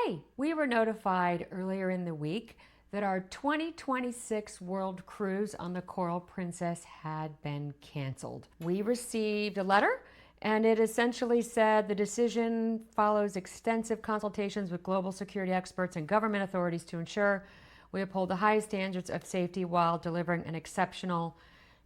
Hey, we were notified earlier in the week that our 2026 World Cruise on the Coral Princess had been canceled. We received a letter and it essentially said the decision follows extensive consultations with global security experts and government authorities to ensure we uphold the highest standards of safety while delivering an exceptional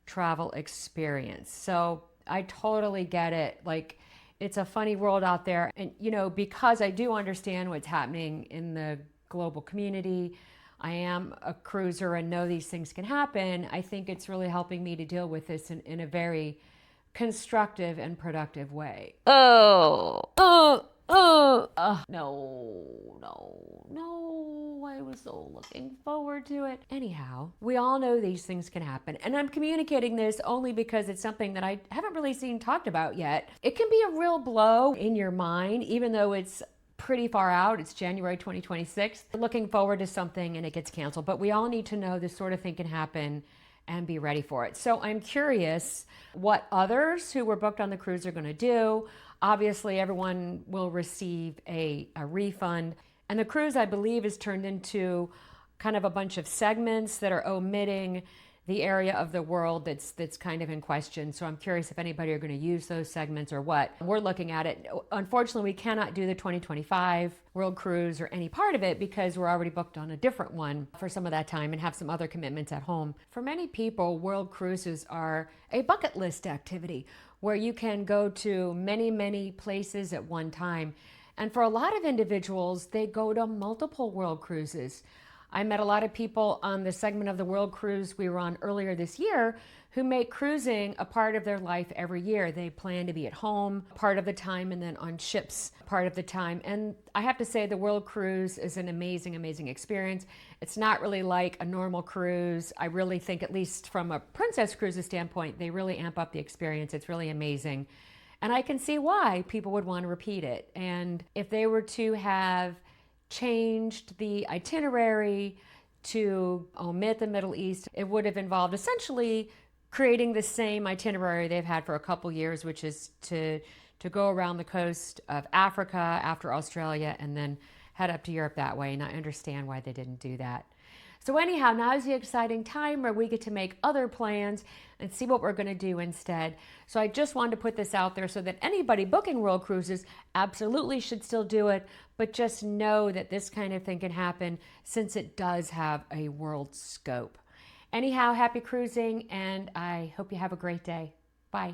travel experience. So I totally get it. Like, it's a funny world out there. And, because I do understand what's happening in the global community, I am a cruiser and know these things can happen. I think it's really helping me to deal with this in a very constructive and productive way. No, I was so looking forward to it. Anyhow, we all know these things can happen. And I'm communicating this only because it's something that I haven't really seen talked about yet. It can be a real blow in your mind, even though it's pretty far out. It's January 2026. Looking forward to something and it gets canceled. But we all need to know this sort of thing can happen and be ready for it. So I'm curious what others who were booked on the cruise are going to do. Obviously, everyone will receive a refund. And the cruise, I believe, is turned into kind of a bunch of segments that are omitting the area of the world that's kind of in question. So I'm curious if anybody are going to use those segments or what. We're looking at it. Unfortunately, we cannot do the 2025 World Cruise or any part of it because we're already booked on a different one for some of that time and have some other commitments at home. For many people, World Cruises are a bucket list activity where you can go to many, many places at one time. And for a lot of individuals, they go to multiple World Cruises. I met a lot of people on the segment of the World Cruise we were on earlier this year who make cruising a part of their life every year. They plan to be at home part of the time and then on ships part of the time. And I have to say the World Cruise is an amazing, amazing experience. It's not really like a normal cruise. I really think, at least from a Princess Cruises standpoint, they really amp up the experience. It's really amazing. And I can see why people would want to repeat it. And if they were to have changed the itinerary to omit the Middle East, it would have involved essentially creating the same itinerary they've had for a couple years, which is to go around the coast of Africa after Australia and then head up to Europe that way. And I understand why they didn't do that. So anyhow, now is the exciting time where we get to make other plans and see what we're going to do instead. So I just wanted to put this out there so that anybody booking World Cruises absolutely should still do it, but just know that this kind of thing can happen since it does have a world scope. Anyhow, happy cruising, and I hope you have a great day. Bye.